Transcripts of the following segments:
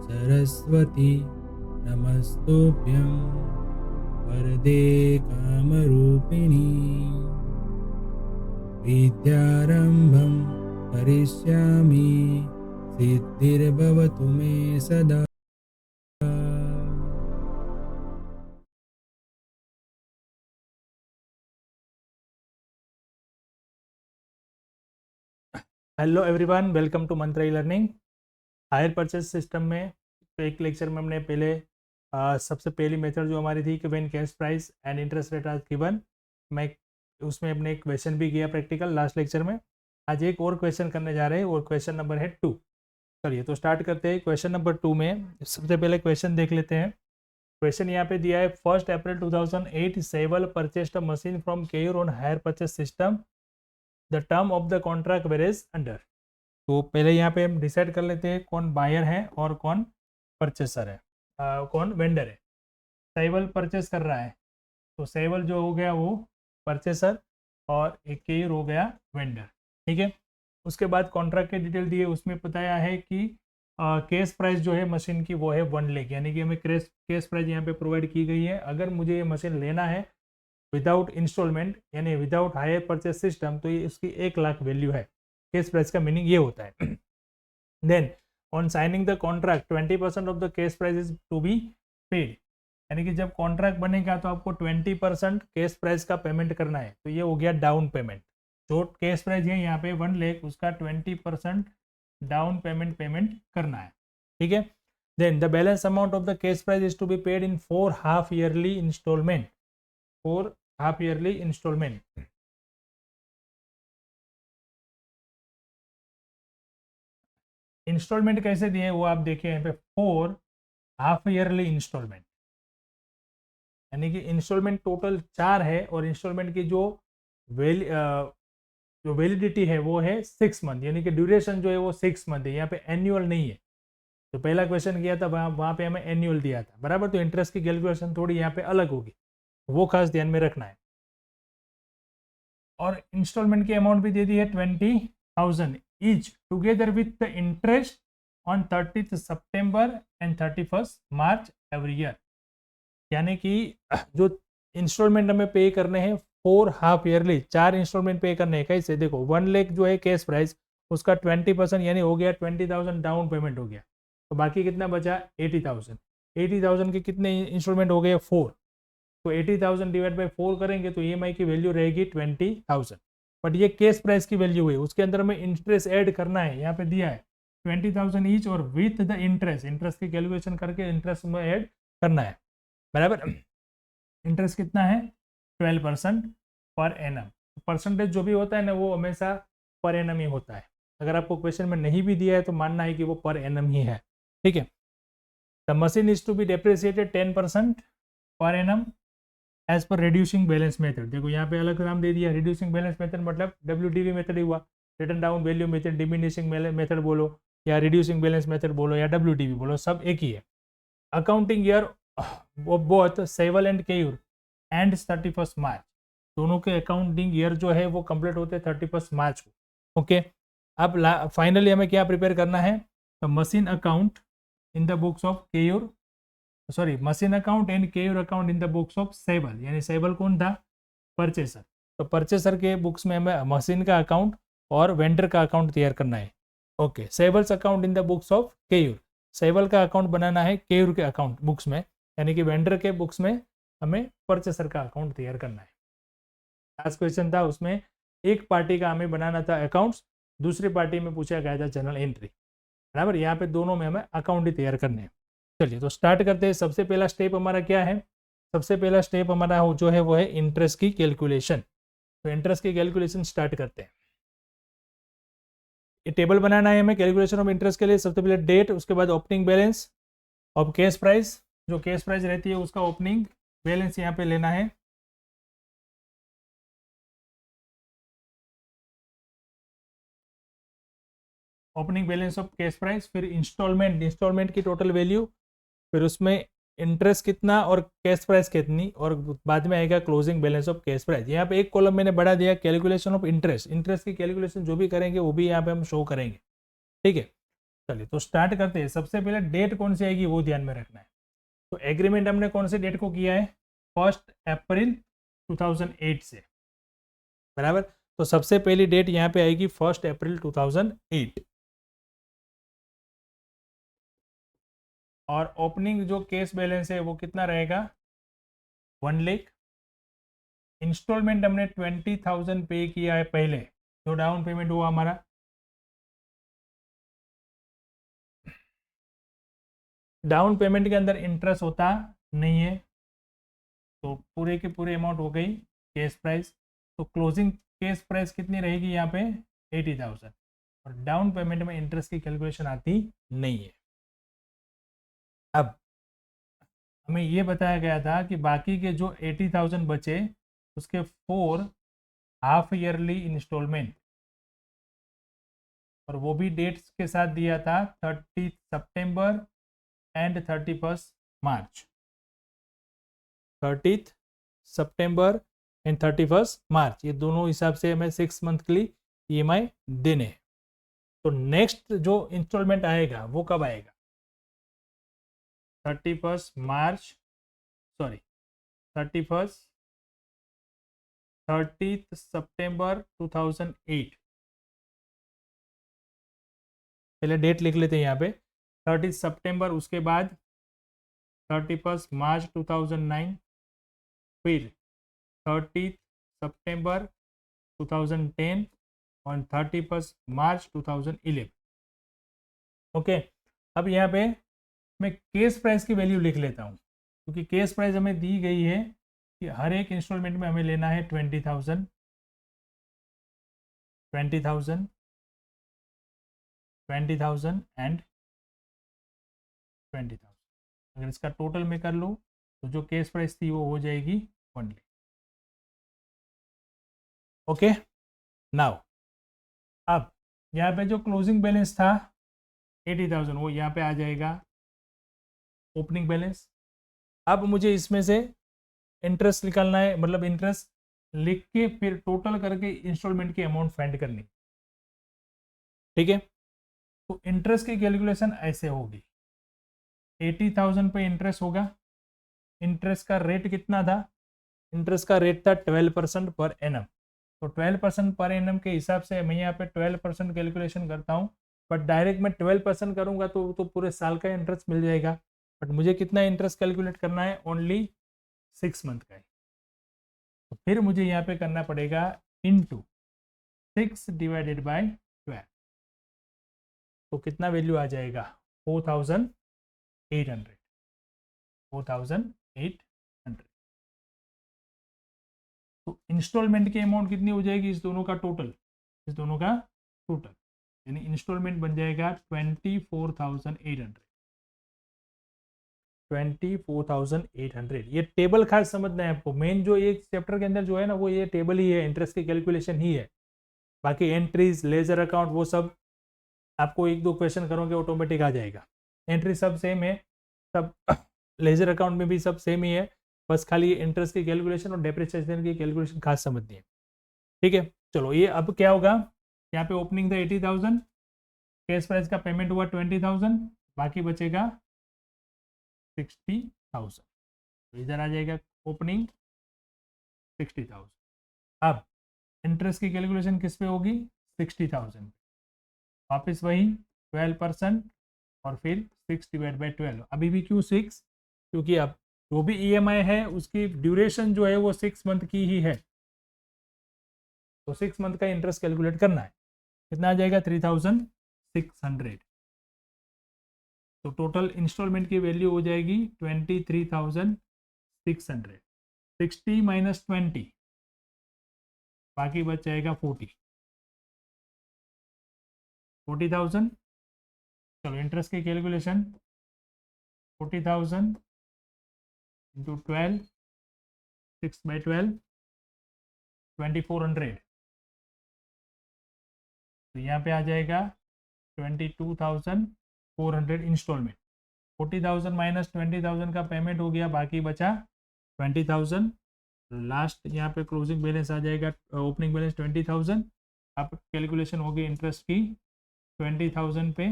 सरस्वती नमस्तुभ्यं वरदे कामरूपिणी विद्यारम्भं करिष्यामि सिद्धिर्भवतु मे सदा। Hello everyone, welcome to Mantra e learning. Hire purchase system में तो एक लेक्चर में हमने पहले सबसे पहली मेथड जो हमारी थी कि when cash price and interest rate are given, मैं उसमें अपने एक क्वेश्चन भी किया प्रैक्टिकल लास्ट लेक्चर में। आज एक और क्वेश्चन करने जा रहे हैं और क्वेश्चन नंबर है 2। चलिए तो स्टार्ट करते हैं। क्वेश्चन नंबर 2 में सबसे पहले क्वेश्चन देख लेते हैं। क्वेश्चन यहाँ पे दिया है 1 April 2008 Saval purchased a machine from Keyur on hire purchase system, the term of the contract varies under. तो पहले यहाँ पे हम डिसाइड कर लेते हैं कौन बायर है और कौन परचेसर है, कौन वेंडर है। सेवल परचेस कर रहा है तो सेवल जो हो गया वो परचेसर और एक केयर हो गया वेंडर। ठीक है, उसके बाद कॉन्ट्रैक्ट के डिटेल दिए, उसमें बताया है कि केस प्राइस जो है मशीन की वो है 1 लाख, यानी कि हमें केस प्राइस यहाँ पे प्रोवाइड की गई है। अगर मुझे ये मशीन लेना है विदाउट इंस्टॉलमेंट यानी विदाउट हायर परचेस सिस्टम तो ये इसकी 1 लाख वैल्यू है। केस प्राइस का मीनिंग ये होता है। Then on signing the contract 20% of the cash price is to be paid, यानी कि जब कॉन्ट्रैक्ट बनेगा तो आपको 20% केस प्राइस का पेमेंट करना है। तो ये हो गया डाउन पेमेंट। जो केस प्राइस है यहाँ पे 1 लाख, उसका 20% डाउन पेमेंट करना है। ठीक है, then the balance amount of the cash price is to be paid in 4 half yearly installment. 4 half yearly installment. Installment कैसे दिए वो आप देखिए यहाँ पे, 4 हाफ ईयरली इंस्टॉलमेंट, यानी कि इंस्टॉलमेंट टोटल 4 है और इंस्टॉलमेंट की जो वैलिडिटी है वो है 6 मंथ, यानी कि ड्यूरेशन जो है वो 6 मंथ है। यहाँ पे एनुअल नहीं है। तो पहला क्वेश्चन किया था वहाँ पे हमें एनुअल दिया था, बराबर। तो इंटरेस्ट की कैलकुलेशन थोड़ी यहाँ पे अलग होगी, वो खास ध्यान में रखना है। और इंस्टॉलमेंट की अमाउंट भी दे दी है 20,000 each together with the interest on 30 September and 31 March every year, यानी कि जो इंस्टॉलमेंट हमें पे करने हैं 4 हाफ ईयरली, 4 इंस्टॉलमेंट पे करने हैं। कैसे देखो, 1 लाख जो है कैश प्राइस, उसका 20% यानी हो गया 20,000 डाउन पेमेंट हो गया। तो बाकी कितना बचा 80,000। 80,000 के कितने इंस्टॉलमेंट हो गए 4। तो 80,000 डिवाइड बाई 4 करेंगे तो ईएमआई की वैल्यू रहेगी 20,000। बट ये केस प्राइस की वैल्यू है, उसके अंदर हमें इंटरेस्ट ऐड करना है। यहाँ पे दिया है 20,000 ईच और विथ द इंटरेस्ट की कैलकुलेशन करके इंटरेस्ट में ऐड करना है, बराबर। इंटरेस्ट कितना है 12% पर एनम। परसेंटेज जो भी होता है ना वो हमेशा पर एनम ही होता है। अगर आपको क्वेश्चन में नहीं भी दिया है तो मानना है कि वो पर एनम ही है। ठीक है, the machine is to be depreciated 10% per annum as per reducing balance method. देखो यहाँ पे अलग नाम दे दिया, रिड्यूसिंग बैलेंस मेथड मतलब WDV मेथड ही हुआ, written down value method, diminishing method बोलो या रिड्यूसिंग बैलेंस मेथड बोलो या WDV बोलो, सब एक ही है। Accounting year both Saval and Keyur end 31 March, दोनों के अकाउंटिंग ईयर जो है वो कंप्लीट होते हैं 31 मार्च को। ओके, अब फाइनली हमें क्या प्रिपेयर करना है, तो machine account in the books of Keyur, sorry machine account and Keyur account in the books of Saval, यानी सेवल कौन था, परचेसर। तो परचेसर के बुक्स में हमें मशीन का अकाउंट और वेंडर का अकाउंट तैयार करना है। Okay, Saval's account in the books of Keyur, Saval का अकाउंट बनाना है केयूर के अकाउंट बुक्स में, यानी कि वेंडर के बुक्स में हमें परचेसर का अकाउंट तैयार करना है। लास्ट क्वेश्चन था उसमें एक पार्टी का हमें बनाना था अकाउंट्स, दूसरी पार्टी में पूछा गया था जनरल एंट्री, बराबर। यहाँ पे दोनों में हमें अकाउंट ही तैयार करने हैं। चलिए तो स्टार्ट करते हैं। सबसे पहला स्टेप हमारा क्या है, सबसे पहला स्टेप हमारा जो है वो है इंटरेस्ट की कैलकुलेशन। तो इंटरेस्ट की कैलकुलेशन स्टार्ट करते हैं। ये टेबल बनाना है हमें कैलकुलेशन ऑफ इंटरेस्ट के लिए। सबसे पहले डेट, उसके बाद ओपनिंग बैलेंस और केस प्राइस, जो केस प्राइस रहती है उसका ओपनिंग बैलेंस यहाँ पे लेना है। Opening balance of case price, फिर इंस्टॉलमेंट की टोटल वैल्यू, फिर उसमें इंटरेस्ट कितना और कैश प्राइस कितनी, और बाद में आएगा closing balance of cash price. यहाँ पे एक कॉलम मैंने बढ़ा दिया कैलकुलेशन ऑफ इंटरेस्ट, इंटरेस्ट की कैलकुलेशन जो भी करेंगे वो भी यहाँ पे हम शो करेंगे। ठीक है, चलिए तो स्टार्ट करते हैं। सबसे पहले डेट कौन सी आएगी वो ध्यान में रखना है। तो एग्रीमेंट हमने कौन से डेट को किया है, 1 अप्रैल 2008 से, बराबर। तो सबसे पहली डेट यहाँ पे आएगी 1 अप्रैल 2008, और ओपनिंग जो केस बैलेंस है वो कितना रहेगा, 1 लाख। इंस्टॉलमेंट हमने 20,000 पे किया है पहले, जो डाउन पेमेंट हुआ हमारा। डाउन पेमेंट के अंदर इंटरेस्ट होता नहीं है, तो पूरे के पूरे अमाउंट हो गई केस प्राइस। तो क्लोजिंग केस प्राइस कितनी रहेगी यहाँ पे, 80,000, और डाउन पेमेंट में इंटरेस्ट की कैलकुलेशन आती नहीं है। अब हमें ये बताया गया था कि बाकी के जो 80,000 बचे उसके 4 हाफ ईयरली इंस्टॉलमेंट, और वो भी डेट्स के साथ दिया था 30 सितंबर एंड 31 मार्च। 30 सितंबर एंड 31 मार्च, ये दोनों हिसाब से हमें 6 मंथ के लिए EMI देने हैं। तो नेक्स्ट जो इंस्टॉलमेंट आएगा वो कब आएगा, 31 मार्च, सॉरी 30 सितंबर 2008। पहले डेट लिख लेते हैं यहाँ पे, 30 सितंबर, उसके बाद 31 मार्च 2009, फिर 30 सितंबर 2010 और 31 मार्च 2011। ओके, अब यहाँ पे मैं केस प्राइस की वैल्यू लिख लेता हूँ, क्योंकि केस प्राइस हमें दी गई है कि हर एक इंस्टॉलमेंट में हमें लेना है 20,000 एंड 20,000। अगर इसका टोटल में कर लूँ तो जो केस प्राइस थी वो हो जाएगी 1 लाख। ओके, नाउ अब यहाँ पे जो क्लोजिंग बैलेंस था 80,000, वो यहाँ पे आ जाएगा ओपनिंग बैलेंस। अब मुझे इसमें से इंटरेस्ट निकालना है, मतलब इंटरेस्ट लिख के फिर टोटल करके इंस्टॉलमेंट की अमाउंट फाइंड करनी। ठीक है, तो इंटरेस्ट की कैलकुलेशन ऐसे होगी, 80,000 पे इंटरेस्ट होगा। इंटरेस्ट का रेट कितना था, इंटरेस्ट का रेट था 12% पर एनम। तो 12% पर एनम के हिसाब से मैं यहाँ पे 12% कैलकुलेशन करता हूँ, बट डायरेक्ट मैं 12% करूँगा तो पूरे साल का इंटरेस्ट मिल जाएगा। बट मुझे कितना इंटरेस्ट कैलकुलेट करना है, ओनली 6 मंथ का है। तो फिर मुझे यहाँ पे करना पड़ेगा इंटू 6 डिवाइडेड बाय 12, तो कितना वैल्यू आ जाएगा, 4,800। तो इंस्टॉलमेंट की अमाउंट कितनी हो जाएगी, इस दोनों का टोटल, यानी इंस्टॉलमेंट बन जाएगा 24,800। ये टेबल खास समझना है आपको, मेन जो एक चैप्टर के अंदर जो है ना वो ये टेबल ही है, इंटरेस्ट की कैलकुलेशन ही है। बाकी एंट्रीज, लेजर अकाउंट, वो सब आपको 1-2 क्वेश्चन करोगे ऑटोमेटिक आ जाएगा। एंट्री सब सेम है, सब लेजर अकाउंट में भी सब सेम ही है, बस खाली इंटरेस्ट की कैलकुलेशन और डेप्रिसिएशन की कैलकुलेशन खास समझनी है। ठीक है, चलो ये अब क्या होगा, यहाँ पे ओपनिंग था 80,000, केस प्राइस का पेमेंट हुआ 20,000, बाकी बचेगा 60,000। तो इधर आ जाएगा ओपनिंग 60,000। अब इंटरेस्ट की कैलकुलेशन किस पे होगी, 60,000, वापस वही 12% और फिर 6 डिवाइड बाई 12। अभी भी क्यों 6, क्योंकि अब जो भी EMI है उसकी ड्यूरेशन जो है वो 6 मंथ की ही है, तो 6 मंथ का इंटरेस्ट कैलकुलेट करना है। कितना आ जाएगा, 3,600। तो टोटल इंस्टॉलमेंट की वैल्यू हो जाएगी 23,600। 60 माइनस 20, बाकी बच जाएगा 40,000। चलो इंटरेस्ट की कैलकुलेशन, 40,000 इंटू 12, 6 बाई 12, 2400। तो यहाँ पे आ जाएगा 22,400 इंस्टॉलमेंट। 40,000 माइनस 20,000 का पेमेंट हो गया, बाकी बचा 20,000। लास्ट यहाँ पे क्लोजिंग बैलेंस आ जाएगा, ओपनिंग बैलेंस 20,000। आप कैलकुलेशन होगी इंटरेस्ट की 20,000 पे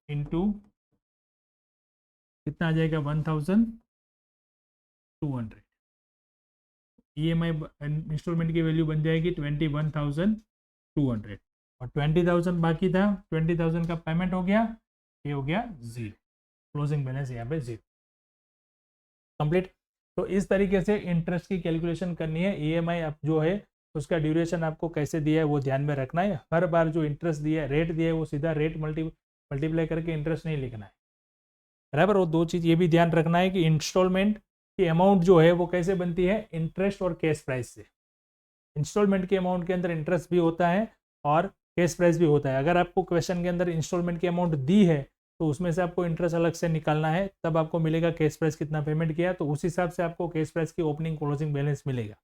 इंटू कितना आ जाएगा 1,200। EMI इंस्टॉलमेंट की वैल्यू बन जाएगी 21,200 और 20,000 बाकी था, 20,000 का पेमेंट हो गया, ये हो गया 0, क्लोजिंग बैलेंस यहाँ पे 0, कंप्लीट। तो इस तरीके से इंटरेस्ट की कैलकुलेशन करनी है। EMI आप जो है उसका ड्यूरेशन आपको कैसे दिया है वो ध्यान में रखना है। हर बार जो इंटरेस्ट दिया है, रेट दिया है, वो सीधा रेट मल्टीप्लाई करके इंटरेस्ट नहीं लिखना है, बराबर। और दो चीज़ ये भी ध्यान रखना है कि इंस्टॉलमेंट की अमाउंट जो है वो कैसे बनती है, इंटरेस्ट और कैश प्राइस से। इंस्टॉलमेंट के अमाउंट के अंदर इंटरेस्ट भी होता है और कैश प्राइस भी होता है। अगर आपको क्वेश्चन के अंदर इंस्टॉलमेंट की अमाउंट दी है तो उसमें से आपको इंटरेस्ट अलग से निकालना है, तब आपको मिलेगा कैश प्राइस कितना पेमेंट किया, तो उस हिसाब से आपको कैश प्राइस की ओपनिंग क्लोजिंग बैलेंस मिलेगा,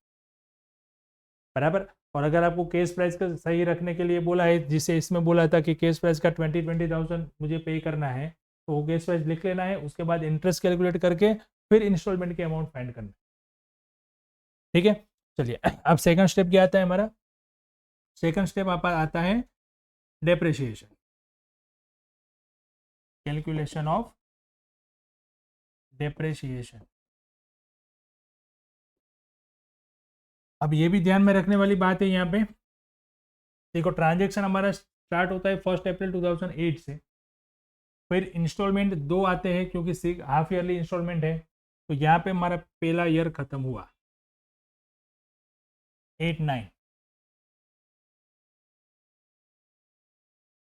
बराबर। और अगर आपको कैश प्राइस का सही रखने के लिए बोला है, जिसे इसमें बोला था कि कैश प्राइस का 20,000 मुझे पे करना है, तो वो कैश प्राइस लिख लेना है, उसके बाद इंटरेस्ट कैलकुलेट करके फिर इंस्टॉलमेंट के अमाउंट फाइंड करना, ठीक है। चलिए अब सेकंड स्टेप क्या आता है हमारा, सेकंड स्टेप आता है डेप्रिसिएशन, कैलकुलेशन ऑफ डेप्रिसिएशन। अब ये भी ध्यान में रखने वाली बात है, यहाँ पे देखो ट्रांजेक्शन हमारा स्टार्ट होता है 1 अप्रैल 2008 से, फिर इंस्टॉलमेंट 2 आते हैं क्योंकि हाफ ईयरली इंस्टॉलमेंट है, तो यहाँ पे हमारा पहला ईयर खत्म हुआ 8-9,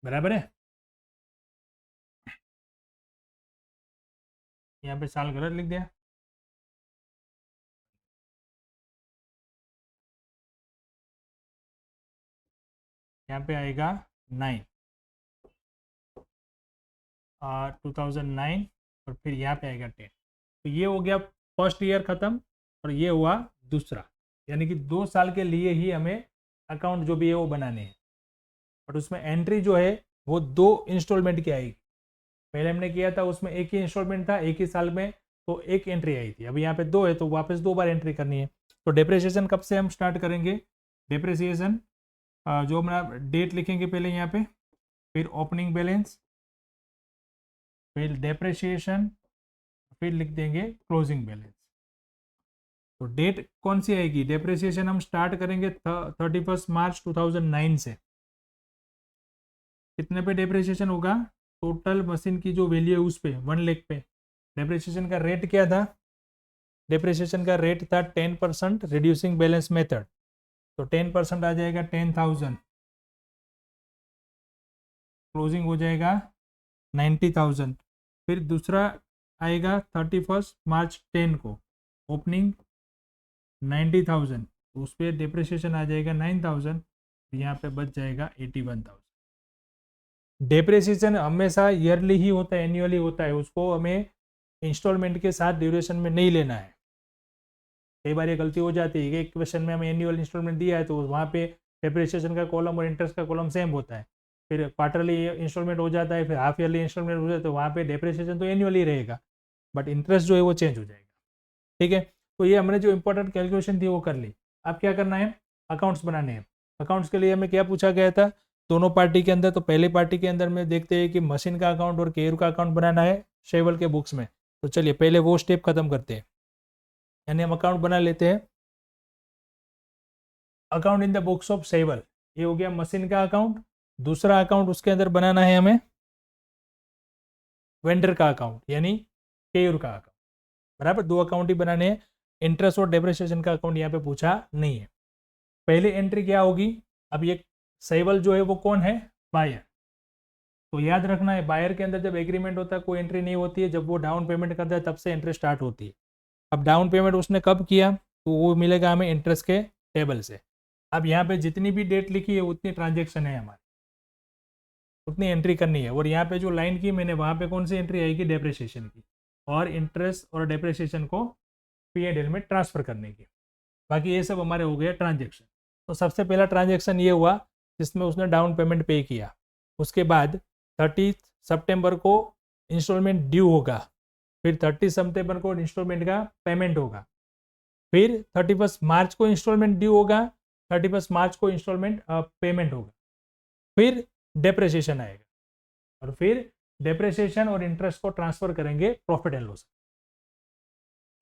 बराबर है। यहाँ पे साल गलत लिख दिया, यहाँ पे आएगा 9 2009 और फिर यहाँ पे आएगा 10। तो ये हो गया फर्स्ट ईयर ख़त्म और ये हुआ दूसरा, यानी कि 2 साल के लिए ही हमें अकाउंट जो भी है वो बनाने हैं। और उसमें एंट्री जो है वो 2 इंस्टॉलमेंट की आएगी। पहले हमने किया था उसमें एक ही इंस्टॉलमेंट था, एक ही साल में, तो एक एंट्री आई थी। अभी यहाँ पे 2 है तो वापस 2 बार एंट्री करनी है। तो डेप्रिसिएशन कब से हम स्टार्ट करेंगे, डेप्रिसिएशन जो हम डेट लिखेंगे पहले यहाँ पे, फिर ओपनिंग बैलेंस, फिर डेप्रिसिएशन, फिर लिख देंगे क्लोजिंग बैलेंस। तो डेट कौन सी आएगी, डेप्रिसिएशन हम स्टार्ट करेंगे 31 मार्च 2009 से। कितने पे डेप्रिसिएशन होगा, टोटल मशीन की जो वैल्यू है उस पे 1 लाख पे। डेप्रिसिएशन का रेट क्या था, डेप्रिसिएशन का रेट था 10% रिड्यूसिंग बैलेंस मेथड, तो 10% आ जाएगा 10,000, क्लोजिंग हो जाएगा 90,000। फिर दूसरा आएगा 31 मार्च 10 को, ओपनिंग 90,000, तो उस पर डेप्रिसिएशन आ जाएगा 9,000, यहाँ पे बच जाएगा 81,000। डेप्रिसिएशन हमेशा ईयरली ही होता है, एनुअली होता है, उसको हमें इंस्टॉलमेंट के साथ ड्यूरेशन में नहीं लेना है। कई बार ये गलती हो जाती है कि एक क्वेश्चन में हमें एनुअल इंस्टॉलमेंट दिया है तो वहाँ पे डेप्रिसिएशन का कॉलम और इंटरेस्ट का कॉलम सेम होता है, फिर क्वार्टरली इंस्टॉलमेंट हो जाता है, फिर हाफ ईयरली इंस्टॉलमेंट हो जाता है, तो वहाँ पे डेप्रिसिएशन तो एनुअली रहेगा बट इंटरेस्ट जो है वो चेंज हो जाएगा, ठीक है। तो ये हमने जो इंपॉर्टेंट कैलकुलेशन थी वो कर ली। अब क्या करना है, अकाउंट्स बनाने हैं। अकाउंट्स के लिए हमें क्या पूछा गया था, दोनों पार्टी के अंदर, तो पहली पार्टी के अंदर में देखते हैं कि मशीन का अकाउंट और केयर का अकाउंट बनाना है शेवल के बुक्स में। तो चलिए पहले वो स्टेप खत्म करते हैं, यानी हम अकाउंट बना लेते हैं। Account in the books of Shewal, ये हो गया मशीन का अकाउंट। दूसरा अकाउंट उसके अंदर बनाना है हमें वेंडर का अकाउंट, यानी केयर का अकाउंट, बराबर। 2 अकाउंट ही बनाने हैं, इंटरेस्ट और डेप्रिसिएशन का अकाउंट यहाँ पे पूछा नहीं है। पहली एंट्री क्या होगी, अब ये शेवल जो है वो कौन है, बायर। तो याद रखना है बायर के अंदर जब एग्रीमेंट होता है कोई एंट्री नहीं होती है, जब वो डाउन पेमेंट करता है तब से एंट्री स्टार्ट होती है। अब डाउन पेमेंट उसने कब किया, तो वो मिलेगा हमें इंटरेस्ट के टेबल से। अब यहाँ पे जितनी भी डेट लिखी है उतनी ट्रांजेक्शन है हमारी, उतनी एंट्री करनी है। और यहाँ पे जो लाइन की मैंने, वहाँ पे कौन सी एंट्री आएगी, डेप्रिसिएशन की, और इंटरेस्ट और डेप्रिसिएशन को P&L में ट्रांसफर करने की। बाकी ये सब हमारे हो गए ट्रांजेक्शन। तो सबसे पहला ट्रांजेक्शन ये हुआ जिसमें उसने डाउन पेमेंट पे किया। उसके बाद 30 सितंबर को इंस्टॉलमेंट ड्यू होगा, फिर 30 सितंबर को इंस्टॉलमेंट का पेमेंट होगा, फिर 31 मार्च को इंस्टॉलमेंट ड्यू होगा, 31 मार्च को इंस्टॉलमेंट पेमेंट होगा, फिर डेप्रिसिएशन आएगा, और फिर डेप्रिसिएशन और इंटरेस्ट को ट्रांसफर करेंगे प्रॉफिट एंड लॉस।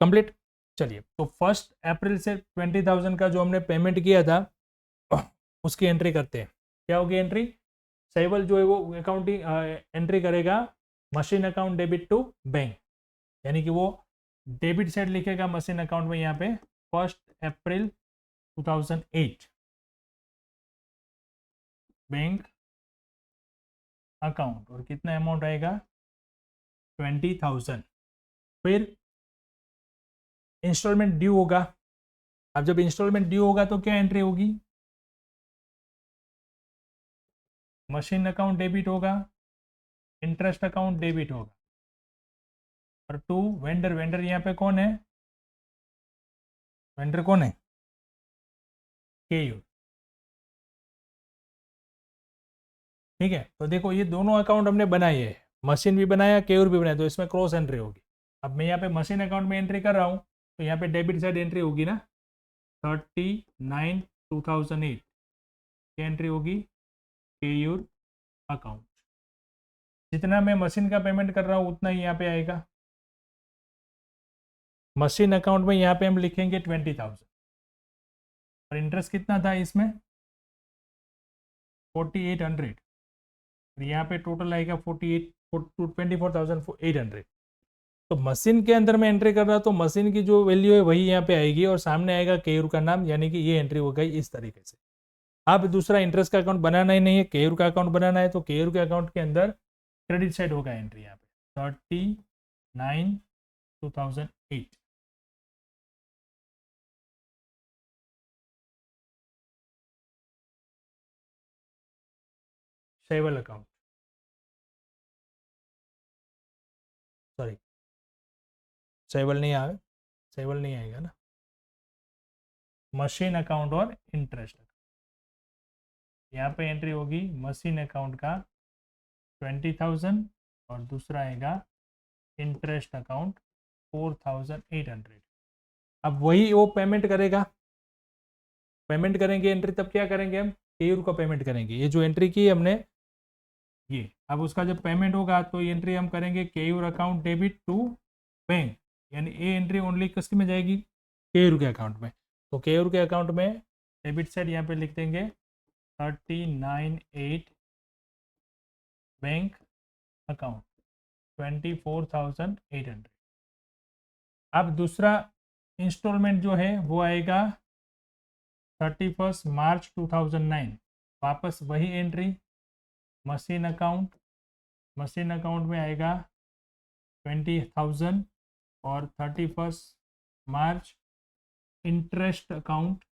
कंप्लीट। चलिए, तो 1 अप्रैल से 20,000 का जो हमने पेमेंट किया था उसकी एंट्री करते हैं। क्या होगी एंट्री? सैवल जो है वो अकाउंटिंग एंट्री करेगा machine account debit to bank, यानी कि वो डेबिट साइड लिखेगा मशीन अकाउंट में यहाँ पे 1 अप्रैल 2008 बैंक अकाउंट, और कितना अमाउंट आएगा 20,000। फिर इंस्टॉलमेंट ड्यू होगा। अब जब इंस्टॉलमेंट ड्यू होगा तो क्या एंट्री होगी? मशीन अकाउंट डेबिट होगा, इंटरेस्ट अकाउंट डेबिट होगा, और टू वेंडर। वेंडर यहाँ पे कौन है? वेंडर कौन है? केयू। ठीक है, तो देखो ये दोनों अकाउंट हमने बनाए हैं, मशीन भी बनाया, केयूर भी बनाया, तो इसमें क्रॉस एंट्री होगी। अब मैं यहाँ पे मशीन अकाउंट में एंट्री कर रहा हूँ, तो यहाँ पे डेबिट साइड एंट्री होगी ना, 39/2008 की एंट्री होगी केयूर अकाउंट। जितना मैं मशीन का पेमेंट कर रहा हूँ उतना ही यहाँ पे आएगा। मशीन अकाउंट में यहाँ पे हम लिखेंगे 20,000, और इंटरेस्ट कितना था इसमें? 4,800, और यहाँ पे टोटल आएगा 24,800। तो मशीन के अंदर में एंट्री कर रहा, तो मशीन की जो वैल्यू है वही यहाँ पे आएगी, और सामने आएगा केयूर का नाम, यानी कि ये एंट्री हो गई इस तरीके से। अब दूसरा इंटरेस्ट का अकाउंट बनाना ही नहीं है, केयूर का अकाउंट बनाना है, तो केयूर के अकाउंट के अंदर क्रेडिट साइड होगा एंट्री यहाँ पे 39/2008। सेवल अकाउंट, सॉरी सेवल नहीं आएगा, सेवल नहीं आएगा ना, मशीन अकाउंट और इंटरेस्ट। यहाँ पे एंट्री होगी मशीन अकाउंट का 20,000, और दूसरा आएगा इंटरेस्ट अकाउंट 4,800। अब वही वो पेमेंट करेगा, पेमेंट करेंगे एंट्री, तब क्या करेंगे हम? केयूर को पेमेंट करेंगे। ये जो एंट्री की हमने ये, अब उसका जब पेमेंट होगा तो ये एंट्री हम करेंगे Keyur account debit to bank, यानी ये एंट्री ओनली किस में जाएगी? केयूर के अकाउंट में। तो केयूर के अकाउंट में डेबिट साइड यहाँ पे लिख देंगे 39,800 बैंक अकाउंट 24,800। अब दूसरा इंस्टॉलमेंट जो है वो आएगा 31 मार्च 2009, वापस वही entry machine account, machine account में आएगा 20,000, और 31 मार्च इंटरेस्ट अकाउंट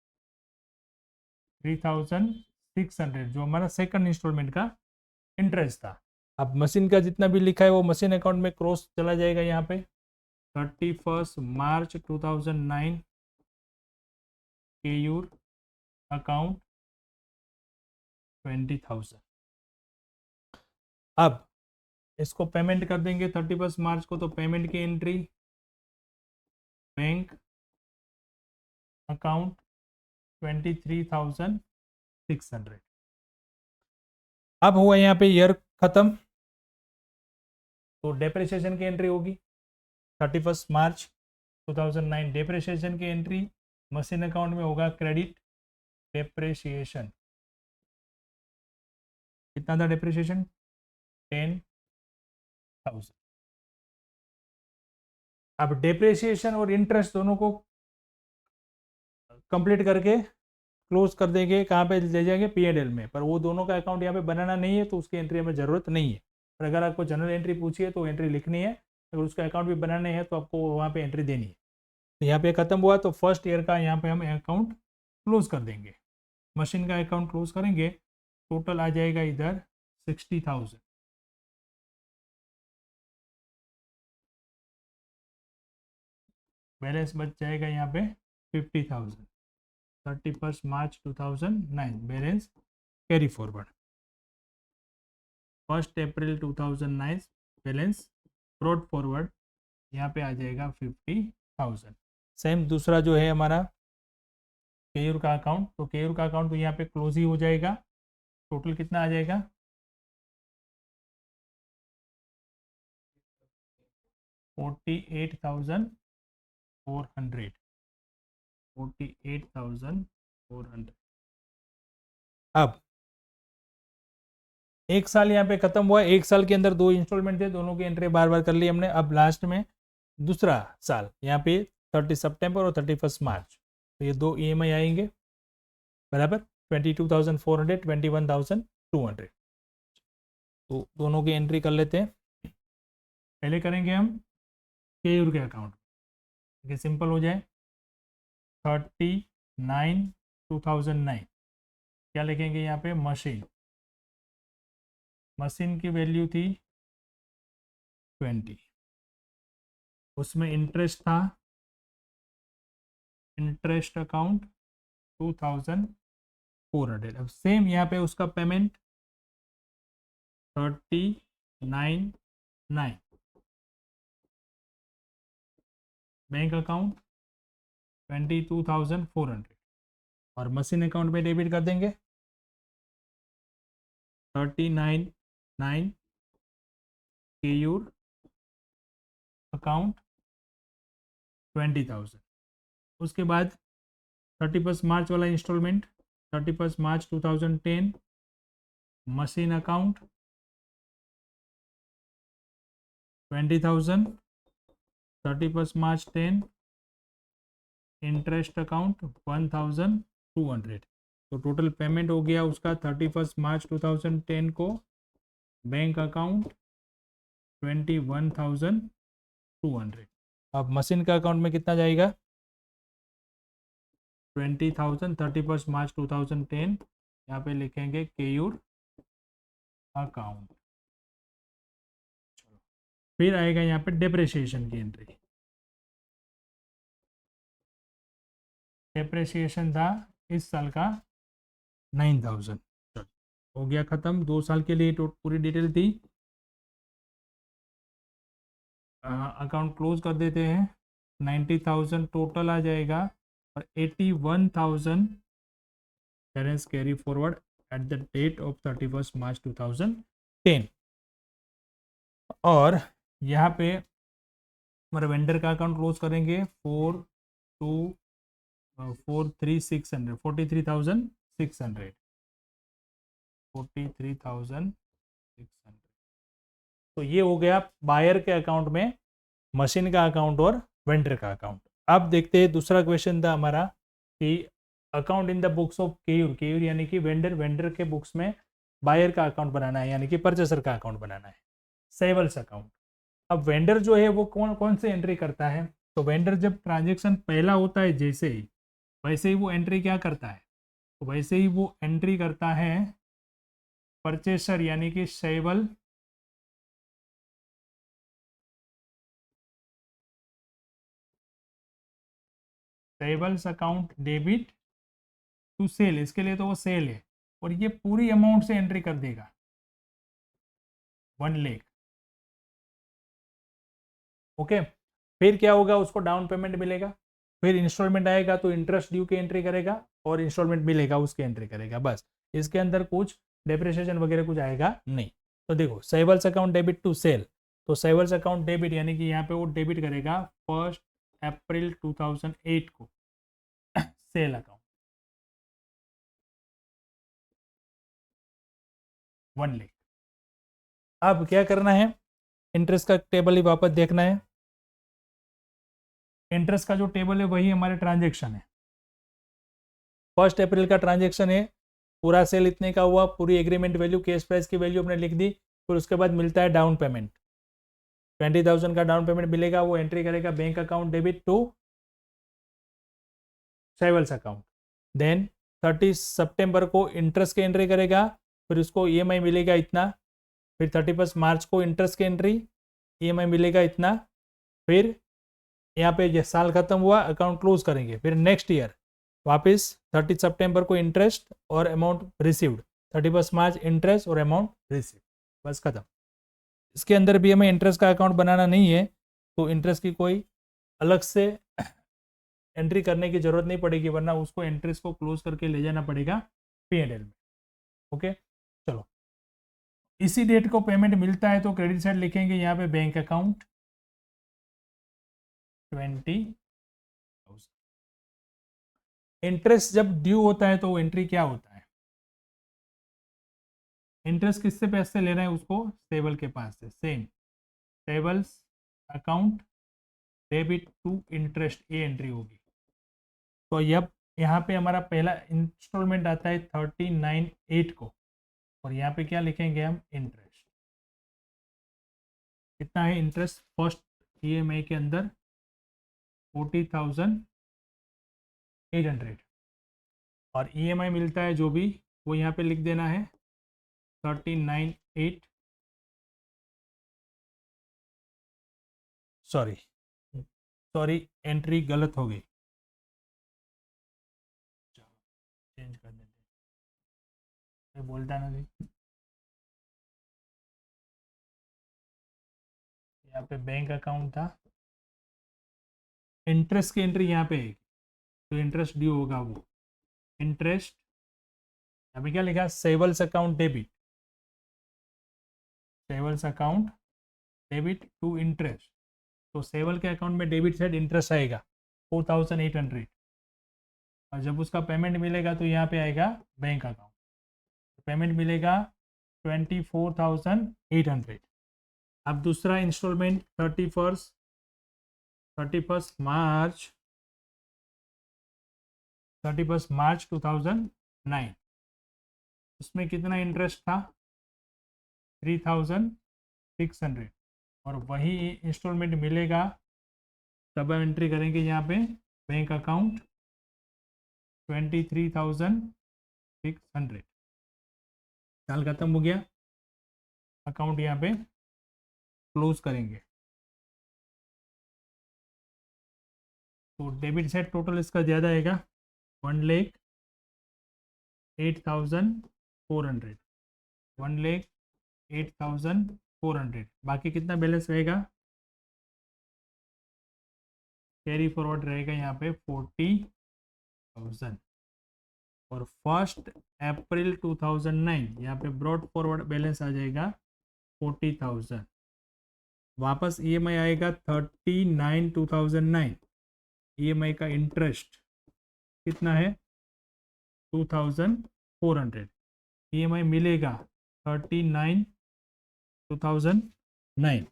3,600, जो हमारा सेकंड इंस्टॉलमेंट का इंटरेस्ट था। अब मशीन का जितना भी लिखा है वो मशीन अकाउंट में क्रॉस चला जाएगा यहाँ पे 31 मार्च 2009 केयूर अकाउंट 20,000। अब इसको पेमेंट कर देंगे 31 मार्च को, तो पेमेंट की एंट्री बैंक अकाउंट 23,600। अब हुआ यहाँ पे ईयर खत्म, तो डेप्रिसिएशन की एंट्री होगी 31 मार्च 2009। डेप्रिसिएशन की एंट्री मशीन अकाउंट में होगा क्रेडिट डेप्रिसिएशन। कितना था डेप्रिसिएशन? 10,000। अब डेप्रिसिएशन और इंटरेस्ट दोनों को कंप्लीट करके क्लोज कर देंगे, कहाँ पे ले जाएंगे? P&L में। पर वो दोनों का अकाउंट यहाँ पे बनाना नहीं है, तो उसकी एंट्री हमें ज़रूरत नहीं है। पर अगर आपको जनरल एंट्री पूछिए तो एंट्री लिखनी है, अगर उसका अकाउंट भी बनाने हैं तो आपको वहाँ पे एंट्री देनी है। तो यहाँ पे ख़त्म हुआ, तो फर्स्ट ईयर का यहाँ पे हम अकाउंट क्लोज कर देंगे। मशीन का अकाउंट क्लोज करेंगे, टोटल आ जाएगा इधर 60,000। बैलेंस बच जाएगा यहाँ पे 50,000। 31 मार्च 2009 बैलेंस कैरी फॉरवर्ड। 1 अप्रैल 2009 बैलेंस ब्रॉड फॉरवर्ड यहाँ पे आ जाएगा 50,000। सेम दूसरा जो है हमारा केयूर का अकाउंट, तो केयूर का अकाउंट तो यहाँ पे क्लोज ही हो जाएगा। टोटल कितना आ जाएगा 48,400, 48,400। अब एक साल यहाँ पे खत्म हुआ, एक साल के अंदर 2 इंस्टॉलमेंट थे, दोनों की एंट्री बार बार कर ली हमने। अब लास्ट में दूसरा साल यहाँ पे 30 सितंबर और 31 मार्च, तो ये 2 EMI आएंगे बराबर 22,400, 21,200। तो दोनों की एंट्री कर लेते हैं। पहले करेंगे हम केयूर के अकाउंट, ये सिंपल हो जाए। 39,2009 क्या लिखेंगे यहाँ पे, मशीन की वैल्यू थी 20, उसमें इंटरेस्ट था, इंटरेस्ट अकाउंट 2,400। अब सेम यहाँ पे उसका पेमेंट 39,900, बैंक अकाउंट 22,400 और मशीन अकाउंट में डेबिट कर देंगे 39,900 केयूर अकाउंट 20,000। उसके बाद 31 मार्च वाला इंस्टॉलमेंट 31 मार्च 2010 मशीन अकाउंट 20,000, 31 मार्च 10 इंटरेस्ट अकाउंट 1,200। तो टोटल पेमेंट हो गया उसका 31 मार्च 2010 को बैंक अकाउंट 21,200। अब मशीन का अकाउंट में कितना जाएगा 20,000, 31 मार्च 2010 यहाँ पे लिखेंगे केयूर अकाउंट। फिर आएगा यहाँ पे डेप्रिसिएशन की एंट्री। डेप्रिसिएशन था इस साल का 9,000। हो गया ख़त्म, 2 साल के लिए पूरी डिटेल थी। अकाउंट क्लोज कर देते हैं। 90,000 टोटल आ जाएगा और 81,000 balance carry forward at the date of 31 March 2010। और यहाँ पे हमारे वेंडर का अकाउंट क्लोज करेंगे 43,600, 43,600। तो ये हो गया बायर के अकाउंट में मशीन का अकाउंट और वेंडर का अकाउंट। अब देखते हैं दूसरा क्वेश्चन था हमारा कि account in the books of Keyur, Keyur यानी कि वेंडर, वेंडर के बुक्स में बायर का अकाउंट बनाना है यानी कि परचेसर का अकाउंट बनाना है, सेवल्स अकाउंट। अब वेंडर जो है वो कौन कौन से एंट्री करता है, तो वेंडर जब ट्रांजेक्शन पहला होता है जैसे ही, वैसे ही वो एंट्री क्या करता है, तो वैसे ही वो एंट्री करता है परचेसर यानी कि Saval payables account debit to sale, इसके लिए तो वो सेल है और ये पूरी अमाउंट से एंट्री कर देगा 1 लाख। ओके, फिर क्या होगा, उसको डाउन पेमेंट मिलेगा, फिर इंस्टॉलमेंट आएगा तो इंटरेस्ट ड्यू की एंट्री करेगा और इंस्टॉलमेंट मिलेगा उसकी एंट्री करेगा, बस। इसके अंदर कुछ डेप्रिसिएशन वगैरह कुछ आएगा नहीं। तो देखो सेवल्स अकाउंट डेबिट टू सेल, तो सेवल्स अकाउंट डेबिट यानी कि यहाँ पे वो डेबिट करेगा 1 अप्रैल 2008 को सेल अकाउंट 1 लाख। अब क्या करना है, इंटरेस्ट का टेबल ही वापस देखना है। इंटरेस्ट का जो टेबल है वही हमारे ट्रांजेक्शन है। 1 अप्रैल का ट्रांजेक्शन है, पूरा सेल इतने का हुआ, पूरी एग्रीमेंट वैल्यू कैश प्राइस की वैल्यू हमने लिख दी। फिर उसके बाद मिलता है डाउन पेमेंट, 20,000 का डाउन पेमेंट मिलेगा, वो एंट्री करेगा bank account debit to Saval's account. Then 30 सितंबर को इंटरेस्ट की एंट्री करेगा, फिर उसको EMI मिलेगा इतना। फिर 31 मार्च को इंटरेस्ट की एंट्री, EMI मिलेगा इतना। फिर यहाँ पे ये साल खत्म हुआ, अकाउंट क्लोज करेंगे। फिर नेक्स्ट ईयर वापस 30 सितंबर को इंटरेस्ट और अमाउंट रिसीव्ड, 31 मार्च इंटरेस्ट और अमाउंट रिसीव्ड। बस खत्म। इसके अंदर भी हमें इंटरेस्ट का अकाउंट बनाना नहीं है, तो इंटरेस्ट की कोई अलग से एंट्री करने की जरूरत नहीं पड़ेगी, वरना उसको इंटरेस्ट को क्लोज करके ले जाना पड़ेगा P&L में। ओके, चलो इसी डेट को पेमेंट मिलता है तो क्रेडिट साइड लिखेंगे यहाँ पे बैंक अकाउंट 20,000। इंटरेस्ट जब ड्यू होता है तो वो एंट्री क्या होता है, इंटरेस्ट किससे पैसे ले रहे हैं उसको, सेबल के पास से, same Sebal's account debit to interest, ये एंट्री होगी। तो अब यहाँ पे हमारा पहला इंस्टॉलमेंट आता है 39,8 को, और यहाँ पे क्या लिखेंगे हम, इंटरेस्ट। कितना है इंटरेस्ट फर्स्ट EMI के अंदर, 40,800, और EMI मिलता है जो भी वो यहाँ पे लिख देना है 39,800, सॉरी एंट्री गलत हो गई, चेंज कर देते हैं, बोलता नहीं, यहाँ पे बैंक अकाउंट था, इंटरेस्ट की एंट्री यहाँ पे है, तो इंटरेस्ट ड्यू होगा वो इंटरेस्ट, यहाँ पे क्या लिखा, Saval's account debit, Saval's account debit to interest, तो सेवल के अकाउंट में डेबिट साइड इंटरेस्ट आएगा 4,800, और जब उसका पेमेंट मिलेगा तो यहाँ पे आएगा बैंक अकाउंट, पेमेंट मिलेगा 24,800। अब दूसरा इंस्टॉलमेंट 31 मार्च 2009, उसमें कितना इंटरेस्ट था, 3,600, और वही इंस्टॉलमेंट मिलेगा तब हम एंट्री करेंगे यहाँ पे बैंक अकाउंट 23,600, साल खत्म हो गया, अकाउंट यहाँ पे क्लोज करेंगे। तो डेबिट साइड टोटल इसका ज़्यादा आएगा 1,08,400, 1,08,400, बाकी कितना बैलेंस रहेगा, कैरी फॉरवर्ड रहेगा यहाँ पे 40,000, और 1 अप्रैल 2009 यहाँ पे ब्रॉड फॉरवर्ड बैलेंस आ जाएगा 40,000, वापस EMI आएगा 39/2009, EMI का इंटरेस्ट कितना है 2,400, EMI मिलेगा 39/2009,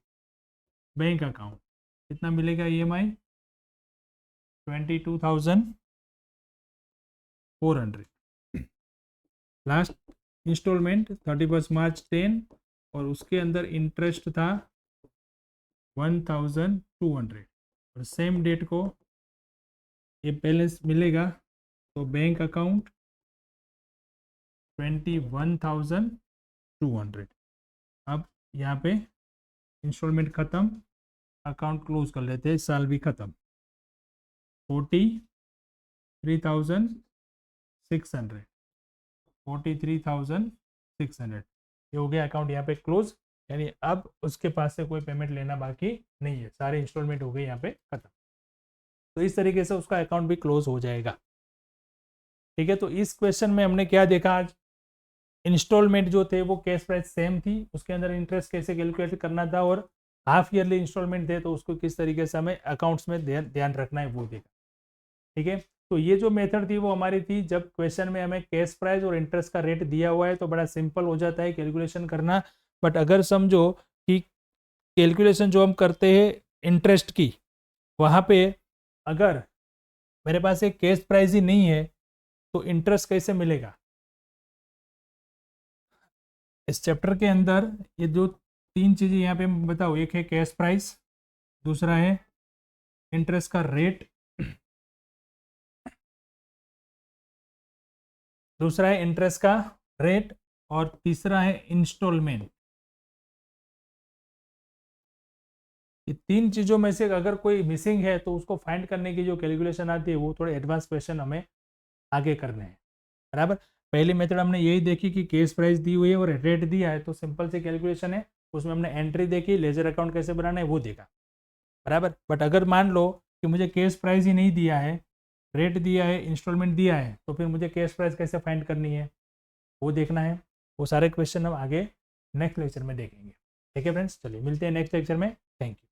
बैंक अकाउंट कितना मिलेगा EMI 22,400, लास्ट इंस्टॉलमेंट 31 मार्च 10, और उसके अंदर इंटरेस्ट था 1,200, और सेम डेट को ये बैलेंस मिलेगा, तो बैंक अकाउंट 21,200। अब यहाँ पे इंस्टॉलमेंट ख़त्म, अकाउंट क्लोज कर लेते हैं, साल भी ख़त्म, 43,600, 43,600, ये हो गया अकाउंट यहाँ पे क्लोज, यानी अब उसके पास से कोई पेमेंट लेना बाकी नहीं है, सारे इंस्टॉलमेंट हो गए यहाँ पे खत्म। तो इस तरीके से उसका अकाउंट भी क्लोज हो जाएगा। ठीक है, तो इस क्वेश्चन में हमने क्या देखा आज, इंस्टॉलमेंट जो थे वो कैश प्राइस सेम थी, उसके अंदर इंटरेस्ट कैसे कैलकुलेट करना था, और हाफ ईयरली इंस्टॉलमेंट थे तो उसको किस तरीके से हमें अकाउंट्स में ध्यान रखना है वो देखा। ठीक है, तो ये जो मेथड थी वो हमारी थी, जब क्वेश्चन में हमें कैश प्राइस और इंटरेस्ट का रेट दिया हुआ है तो बड़ा सिंपल हो जाता है कैलकुलेशन करना, बट अगर समझो कि कैलकुलेशन जो हम करते हैं इंटरेस्ट की, वहाँ पे अगर मेरे पास एक कैश प्राइस ही नहीं है तो इंटरेस्ट कैसे मिलेगा। इस चैप्टर के अंदर ये जो 3 चीज़ें यहाँ पे बताओ, एक है कैश प्राइस, दूसरा है इंटरेस्ट का रेट, दूसरा है इंटरेस्ट का रेट, और तीसरा है इंस्टॉलमेंट। ये 3 चीज़ों में से अगर कोई मिसिंग है तो उसको फाइंड करने की जो कैलकुलेशन आती है वो थोड़े एडवांस क्वेश्चन हमें आगे करने हैं, बराबर। पहली मेथड हमने यही देखी कि केस प्राइस दी हुई है और रेट दिया है, तो सिंपल सी कैलकुलेशन है, उसमें हमने एंट्री देखी, लेजर अकाउंट कैसे बनाना है वो देखा, बराबर। बट अगर मान लो कि मुझे केस प्राइस ही नहीं दिया है, रेट दिया है, इंस्टॉलमेंट दिया है, तो फिर मुझे केस प्राइस कैसे फाइंड करनी है वो देखना है। वो सारे क्वेश्चन हम आगे नेक्स्ट लेक्चर में देखेंगे। ठीक है फ्रेंड्स, चलिए मिलते हैं नेक्स्ट लेक्चर में। Thank you.